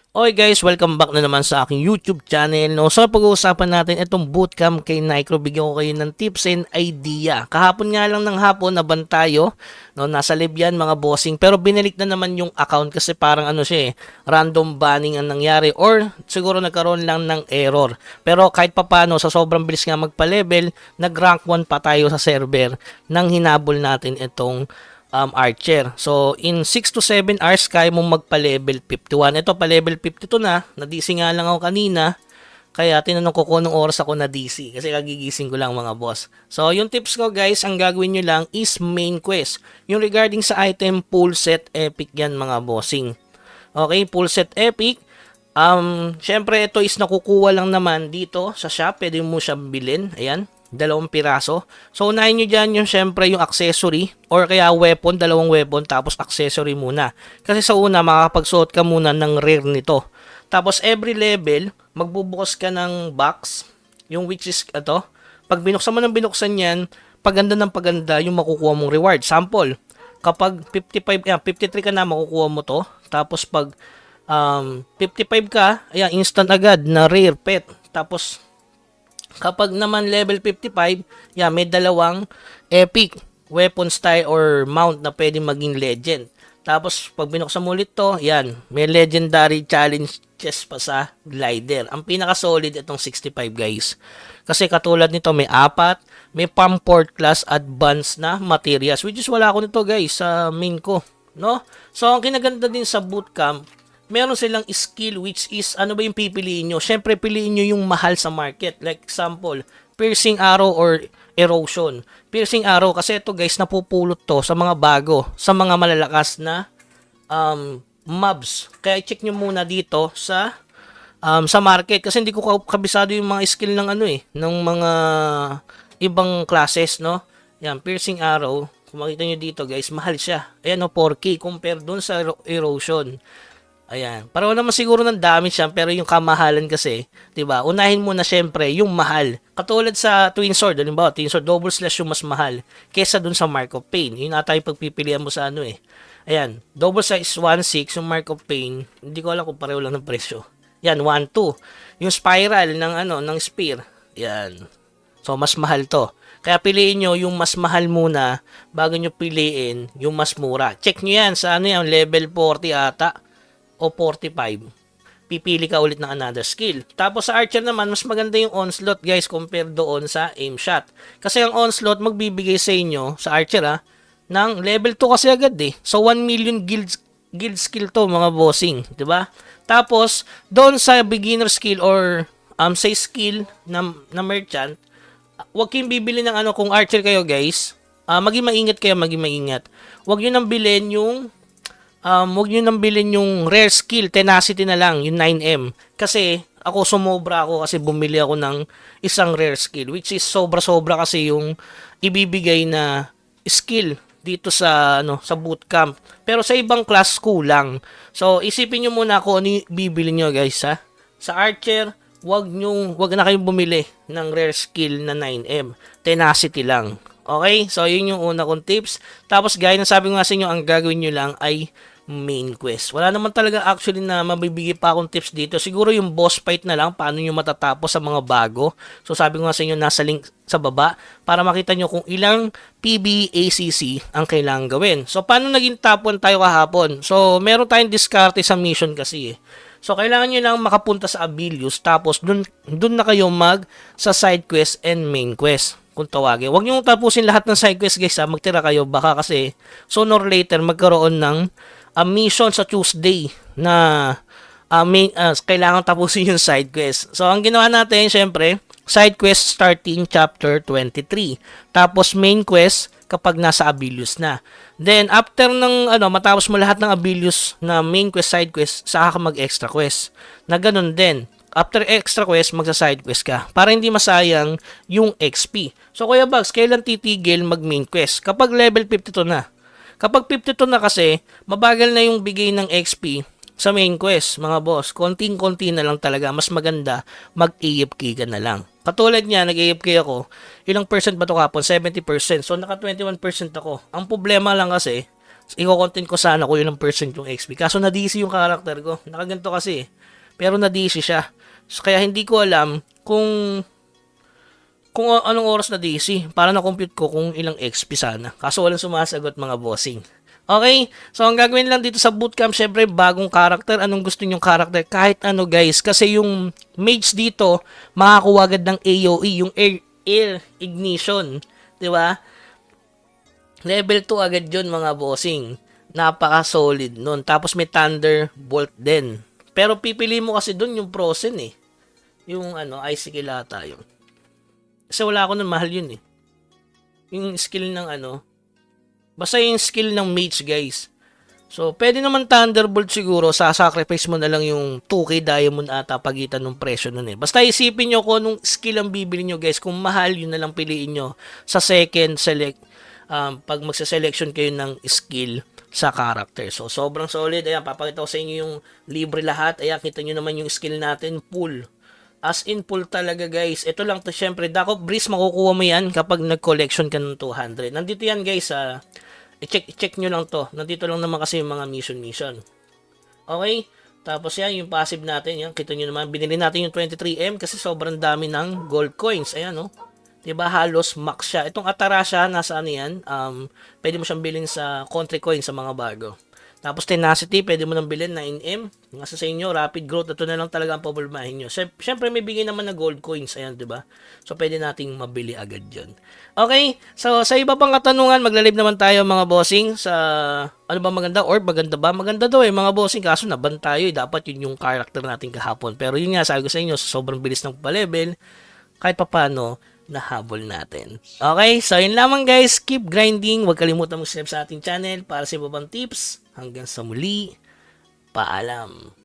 Okay guys, welcome back na naman sa aking YouTube channel. No? So pag-uusapan natin itong bootcamp kay Nicro. Bigyan ko kayo ng tips and idea. Kahapon nga lang ng hapon naban tayo. No? Nasa Libyan mga bossing. Pero binalik na naman yung account kasi parang ano siya random banning ang nangyari. Or siguro nagkaroon lang ng error. Pero kahit papano sa sobrang bilis nga magpa-level, nag-rank 1 pa tayo sa server nang hinabol natin itong Archer. So, in 6 to 7 hours, kaya mong magpa-level 51. Ito, pa-level 52 na. Na-DC nga lang ako kanina. Kaya, tinanong ko kung anong oras ako na-DC. Kasi kagigising ko lang mga boss. So, yung tips ko guys, ang gagawin nyo lang is main quest. Yung regarding sa item, full set epic yan mga bossing. Okay, full set epic. Syempre, ito is nakukuha lang naman dito sa shop. Pwede mo siya bilhin. Ayan. 2 piraso. So, unahin nyo dyan yung syempre yung accessory or kaya weapon, 2 weapon tapos accessory muna. Kasi sa una, makakapagsuot ka muna ng rare nito. Tapos, every level, magbubukas ka ng box, yung which is, ito, pag binuksan mo ng binuksan yan, paganda ng paganda yung makukuha mong reward. Sample, kapag 53 ka na, makukuha mo to. Tapos, pag 55 ka, ayan, instant agad na rare pet. Tapos, kapag naman level 55, may 2 epic weapon style or mount na pwedeng maging legend. Tapos, pag binuksan mo ulit to, may legendary challenge chest pa sa glider. Ang pinaka-solid itong 65 guys. Kasi katulad nito, may 4, may farm port class advanced na materials. Which is wala ko nito guys sa main ko. No? So, ang kinaganda din sa bootcamp, meron silang skill which is ano ba yung pipiliin nyo? Syempre piliin nyo yung mahal sa market. Like example, piercing arrow or erosion. Piercing arrow kasi ito guys napupulot to sa mga bago, sa mga malalakas na mobs. Kaya check nyo muna dito sa market kasi hindi ko kabisado yung mga skill ng ng mga ibang classes, no? Yan, piercing arrow. Kung makita nyo dito guys, mahal siya. Ayan o, 4K compare dun sa erosion. Ayan. Para naman siguro ng damage yan, pero yung kamahalan kasi, 'di ba? Unahin mo na syempre yung mahal. Katulad sa Twin Sword, halimbawa, Twin Sword double slash yung mas mahal kaysa dun sa Mark of Pain. Yun ata yung pagpipilian mo sa Ayan, double size 1.6 yung Mark of Pain. Hindi ko alam kung pareho lang ng presyo. Yan, 1.2. Yung spiral ng ng spear. Yan. So mas mahal 'to. Kaya piliin nyo yung mas mahal muna bago nyo piliin yung mas mura. Check nyo yan sa level 40 ata o 45, pipili ka ulit ng another skill. Tapos sa Archer naman, mas maganda yung onslaught guys compare doon sa aim shot. Kasi ang onslaught magbibigay sa inyo, sa Archer ng level 2 kasi agad So 1 million guild skill to mga bossing, 'di ba? Tapos doon sa beginner skill or say skill na merchant, wag kayong bibili ng kung Archer kayo guys. Maging maingat kayo, maging maingat. Wag niyo nang bilhin yung huwag nyo nang bilhin yung rare skill, tenacity na lang, yung 9M. Kasi, ako sumobra ako kasi bumili ako ng isang rare skill, which is sobra-sobra kasi yung ibibigay na skill dito sa sa bootcamp. Pero sa ibang class kulang. So, isipin nyo muna kung ano yung bibili nyo guys Sa Archer, wag na kayong bumili ng rare skill na 9M. Tenacity lang. Okay? So, yun yung una kong tips. Tapos, gaya ng sabi ko nga sa inyo, ang gagawin nyo lang ay main quest. Wala naman talaga actually na mabibigay pa akong tips dito. Siguro yung boss fight na lang, paano nyo matatapos sa mga bago. So, sabi ko nga sa inyo, nasa link sa baba para makita nyo kung ilang PBACC ang kailangan gawin. So, paano naging top 1 tayo kahapon? So, meron tayong diskarte sa mission kasi So, kailangan nyo lang makapunta sa Abilius tapos dun na kayo sa side quest and main quest kung tawagin. Huwag nyo tapusin lahat ng side quest guys magtira kayo baka kasi sooner or later magkaroon ng mission sa Tuesday na kailangan tapusin yung side quest. So, ang ginawa natin syempre, side quest starting chapter 23. Tapos main quest kapag nasa Abilius na. Then, after ng matapos mo lahat ng Abilius na main quest, side quest, saka ka mag-extra quest. Na ganun din. After extra quest, magsa-side quest ka. Para hindi masayang yung XP. So, Kuya Bugs, kailan titigil mag-main quest? Kapag level 52 na. Kapag 52 na kasi, mabagal na yung bigay ng XP sa main quest, mga boss. Konting-konti na lang talaga. Mas maganda, mag-AFK ka na lang. Katulad niya, nag-AFK ako. Ilang percent ba ito kapon? 70%. So, naka 21% ako. Ang problema lang kasi, iko-content ko sana kung ilang percent yung XP. Kaso na-DC yung karakter ko. Nakaganto kasi pero na-DC siya. So, kaya hindi ko alam kung anong oras na DC para na-compute ko kung ilang XP sana. Kaso walang sumasagot mga bossing. Okay? So, ang gagawin lang dito sa bootcamp, syempre, bagong character. Anong gusto nyong character? Kahit ano, guys. Kasi yung mages dito, makakuha agad ng AOE, yung air ignition. Diba? Level 2 agad yun, mga bossing. Napaka-solid nun. Tapos may Thunderbolt din. Pero pipili mo kasi dun yung Frozen eh. Yung Icicle ata yun. Kasi wala ako nun, mahal yun eh. Yung skill ng basta yung skill ng mage, guys. So, pwede naman Thunderbolt siguro, sacrifice mo na lang yung 2k diamond ata pagitan ng presyo nun eh. Basta isipin nyo kung anong skill ang bibili nyo, guys. Kung mahal, yun na lang piliin nyo sa second select, pag magsa-selection kayo ng skill sa character. So, sobrang solid. Ayan, papakita ko sa inyo yung libre lahat. Ayan, kita nyo naman yung skill natin, full. As in full talaga, guys. Ito lang to, syempre, Dark of Breeze, makukuha mo yan kapag nag-collection ka ng 200. Nandito yan, guys, i-check nyo lang to. Nandito lang naman kasi yung mga mission. Okay? Tapos yan, yung passive natin. Yan, kita nyo naman. Binili natin yung 23M kasi sobrang dami ng gold coins. Ayan, no? Diba, halos max siya. Itong Atarasha, nasa yan? Pwede mo siyang bilhin sa country coin sa mga bago. Tapos Tenacity, pwede mo nang bilhin 9M. Nasa sa inyo, Rapid Growth. Ito na lang talaga ang problemahin nyo. Siyempre, may bigay naman na gold coins. Ayan, diba? So, pwede nating mabili agad yun. Okay? So, sa iba pang katanungan, maglalib naman tayo mga bossing sa ano ba maganda? Orb, maganda ba? Maganda daw mga bossing. Kaso naban tayo Dapat yun yung character natin kahapon. Pero yun nga, sabi ko sa inyo, sobrang bilis ng pa-level. Kahit papano, nahabol natin. Okay? So, yun lamang guys. Keep grinding. Huwag kalimutan mag-subscribe sa ating channel para sa iba pang tips. Hanggang sa muli. Paalam.